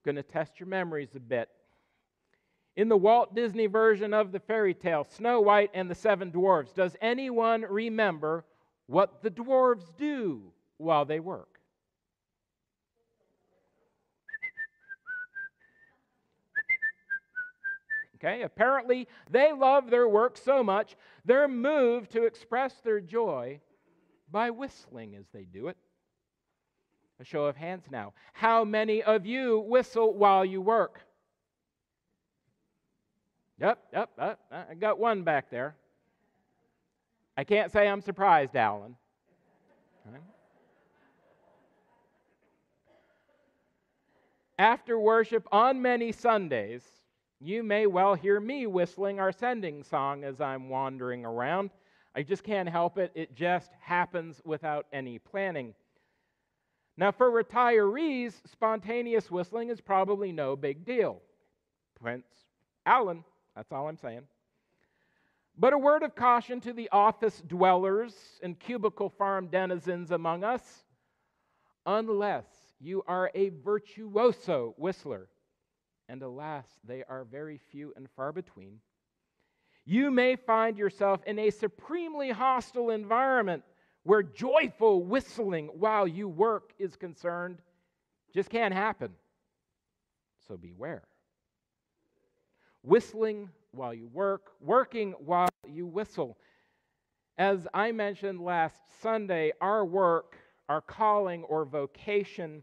Going to test your memories a bit. In the Walt Disney version of the fairy tale, Snow White and the Seven Dwarfs, does anyone remember what the dwarves do while they work? Okay, apparently they love their work so much, they're moved to express their joy by whistling as they do it. A show of hands now. How many of you whistle while you work? Yep, I got one back there. I can't say I'm surprised, Alan. Right. After worship on many Sundays, you may well hear me whistling our sending song as I'm wandering around. I just can't help it. It just happens without any planning. Now, for retirees, spontaneous whistling is probably no big deal. Prince Alan, that's all I'm saying. But a word of caution to the office dwellers and cubicle farm denizens among us: unless you are a virtuoso whistler, and alas, they are very few and far between, you may find yourself in a supremely hostile environment where joyful whistling while you work is concerned. Just can't happen. So beware. Whistling while you work, working while you whistle. As I mentioned last Sunday, our work, our calling or vocation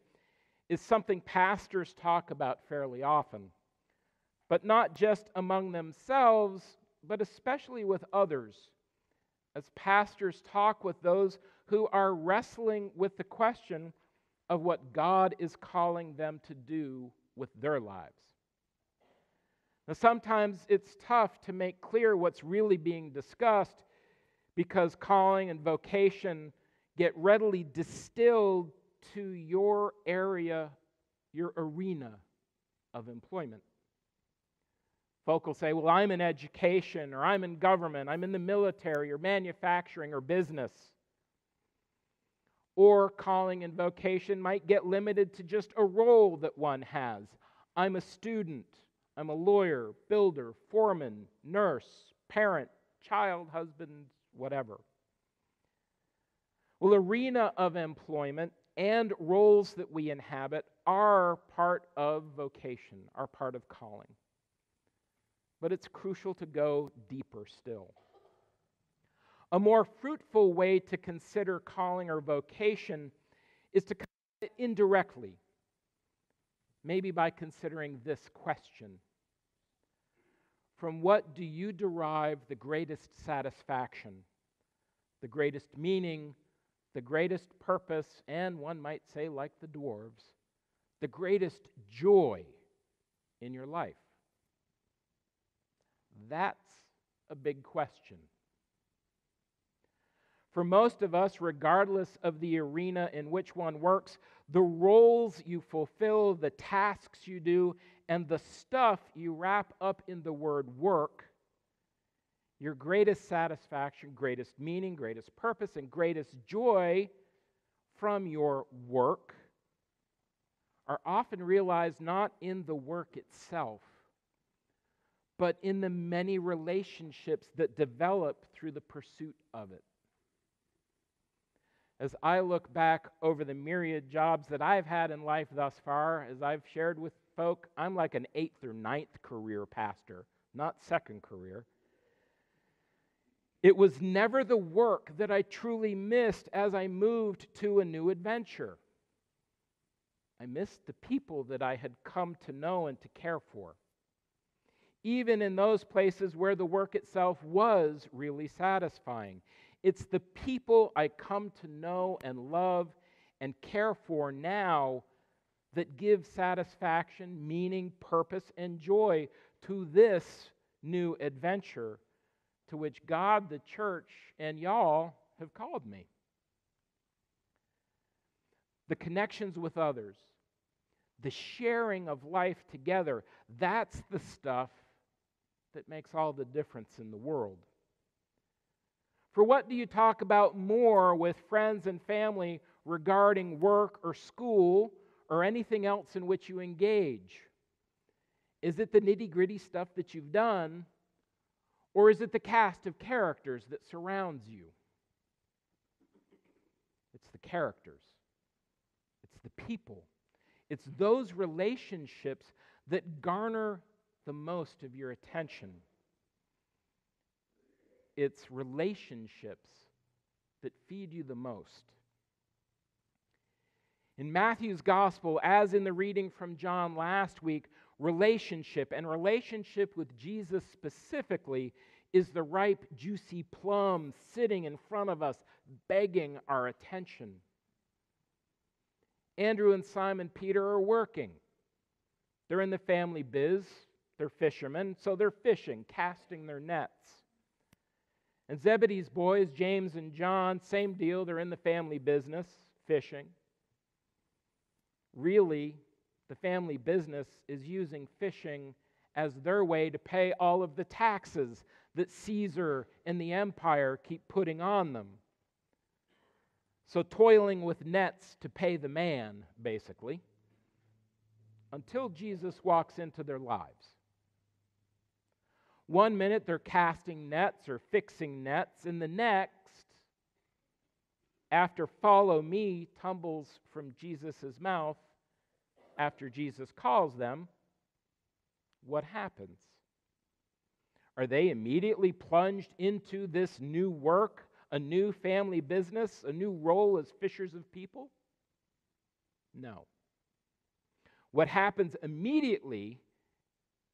is something pastors talk about fairly often, but not just among themselves, but especially with others, as pastors talk with those who are wrestling with the question of what God is calling them to do with their lives. Now, sometimes it's tough to make clear what's really being discussed because calling and vocation get readily distilled to your area, your arena of employment. Folk will say, well, I'm in education, or I'm in government, I'm in the military, or manufacturing, or business. Or calling and vocation might get limited to just a role that one has. I'm a student, I'm a lawyer, builder, foreman, nurse, parent, child, husband, whatever. Well, arena of employment and roles that we inhabit are part of vocation, are part of calling. But it's crucial to go deeper still. A more fruitful way to consider calling or vocation is to come at it indirectly, maybe by considering this question: from what do you derive the greatest satisfaction, the greatest meaning, the greatest purpose, and one might say, like the dwarves, the greatest joy in your life? That's a big question. For most of us, regardless of the arena in which one works, the roles you fulfill, the tasks you do, and the stuff you wrap up in the word work, your greatest satisfaction, greatest meaning, greatest purpose, and greatest joy from your work are often realized not in the work itself, but in the many relationships that develop through the pursuit of it. As I look back over the myriad jobs that I've had in life thus far, as I've shared with folk, I'm like an 8th or 9th career pastor, not second career. It was never the work that I truly missed as I moved to a new adventure. I missed the people that I had come to know and to care for, even in those places where the work itself was really satisfying. It's the people I come to know and love and care for now that give satisfaction, meaning, purpose, and joy to this new adventure to which God, the church, and y'all have called me. The connections with others, the sharing of life together, that's the stuff that makes all the difference in the world. For what do you talk about more with friends and family regarding work or school or anything else in which you engage? Is it the nitty-gritty stuff that you've done, or is it the cast of characters that surrounds you? It's the characters. It's the people. It's those relationships that garner the most of your attention. It's relationships that feed you the most. In Matthew's gospel, as in the reading from John last week, relationship and relationship with Jesus specifically is the ripe, juicy plum sitting in front of us, begging our attention. Andrew and Simon Peter are working. They're in the family biz. They're fishermen, so they're fishing, casting their nets. And Zebedee's boys, James and John, same deal. They're in the family business, fishing. Really, the family business is using fishing as their way to pay all of the taxes that Caesar and the empire keep putting on them. So toiling with nets to pay the man, basically, until Jesus walks into their lives. One minute they're casting nets or fixing nets, and the next, after "follow me" tumbles from Jesus' mouth, after Jesus calls them, what happens? Are they immediately plunged into this new work, a new family business, a new role as fishers of people? No. What happens immediately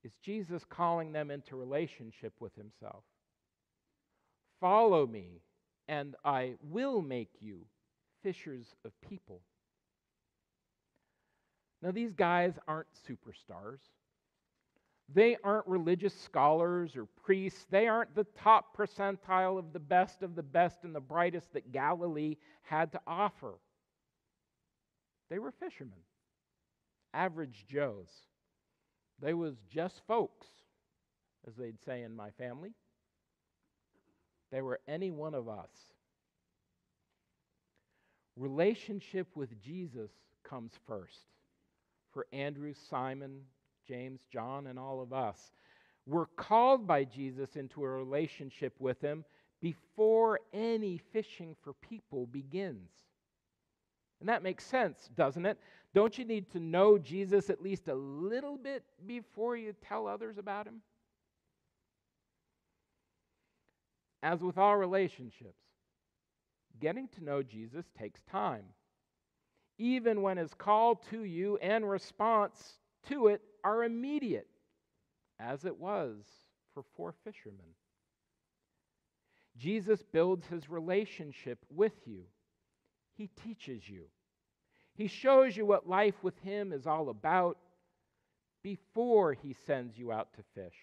is Jesus calling them into relationship with himself. Follow me, and I will make you fishers of people. Now, these guys aren't superstars. They aren't religious scholars or priests. They aren't the top percentile of the best and the brightest that Galilee had to offer. They were fishermen, average Joes. They was just folks, as they'd say in my family. They were any one of us. Relationship with Jesus comes first for Andrew, Simon, James, John, and all of us. We're called by Jesus into a relationship with him before any fishing for people begins. And that makes sense, doesn't it? Don't you need to know Jesus at least a little bit before you tell others about him? As with all relationships, getting to know Jesus takes time. Even when his call to you and response to it are immediate, as it was for 4 fishermen. Jesus builds his relationship with you. He teaches you. He shows you what life with him is all about before he sends you out to fish,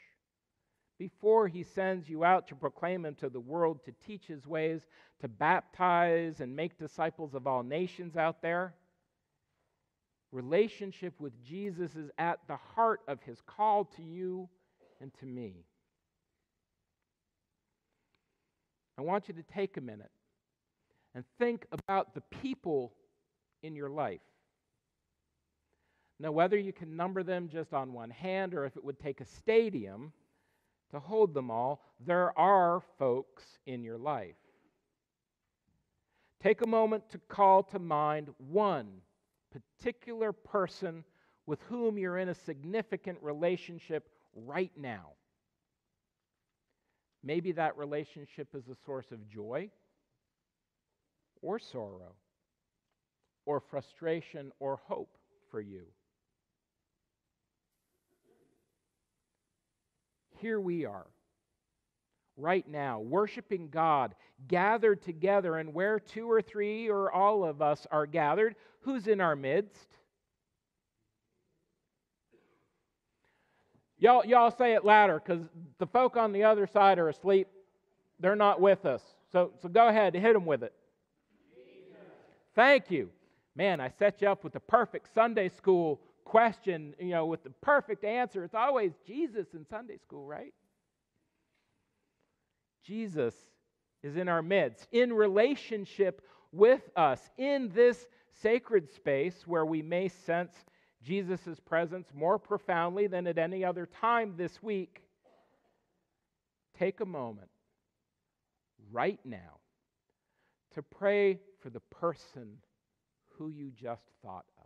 before he sends you out to proclaim him to the world, to teach his ways, to baptize and make disciples of all nations out there. Relationship with Jesus is at the heart of his call to you and to me. I want you to take a minute and think about the people in your life. Now, whether you can number them just on one hand or if it would take a stadium to hold them all, there are folks in your life. Take a moment to call to mind one particular person with whom you're in a significant relationship right now. Maybe that relationship is a source of joy or sorrow or frustration or hope for you. Here we are, right now, worshiping God, gathered together, and where 2 or 3 or all of us are gathered, who's in our midst? Y'all say it louder, because the folk on the other side are asleep. They're not with us. So go ahead, hit them with it. Jesus. Thank you. Man, I set you up with the perfect Sunday school question, with the perfect answer. It's always Jesus in Sunday school, right? Jesus is in our midst, in relationship with us, in this sacred space where we may sense Jesus' presence more profoundly than at any other time this week, take a moment right now to pray for the person who you just thought of.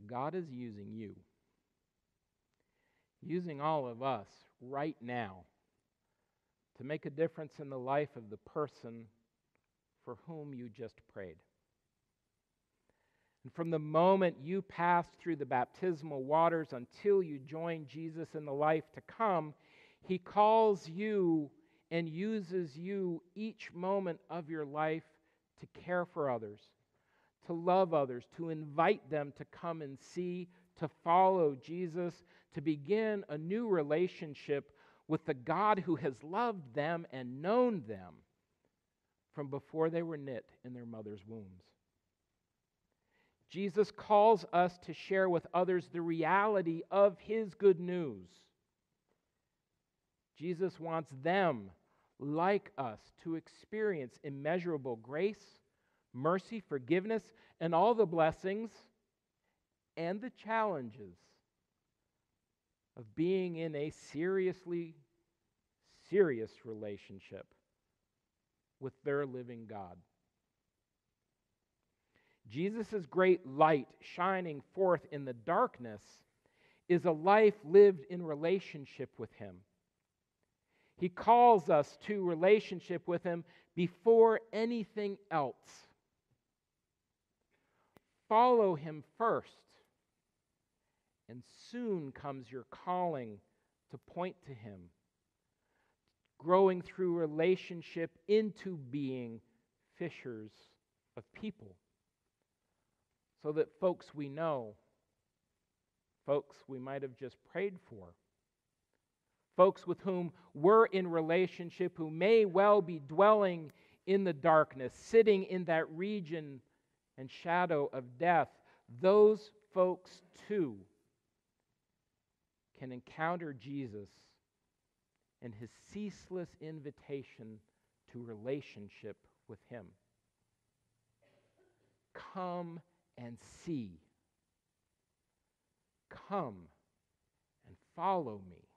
God is using you, using all of us right now to make a difference in the life of the person for whom you just prayed. And from the moment you passed through the baptismal waters until you join Jesus in the life to come, He calls you and uses you each moment of your life to care for others, to love others, to invite them to come and see, to follow Jesus, to begin a new relationship with the God who has loved them and known them from before they were knit in their mother's wombs. Jesus calls us to share with others the reality of His good news. Jesus wants them, like us, to experience immeasurable grace, mercy, forgiveness, and all the blessings and the challenges of being in a seriously serious relationship with their living God. Jesus' great light shining forth in the darkness is a life lived in relationship with Him. He calls us to relationship with Him before anything else. Follow Him first, and soon comes your calling to point to Him, growing through relationship into being fishers of people, so that folks we know, folks we might have just prayed for, folks with whom we're in relationship who may well be dwelling in the darkness, sitting in that region and shadow of death, those folks too can encounter Jesus and His ceaseless invitation to relationship with Him. Come and see. Come and follow me.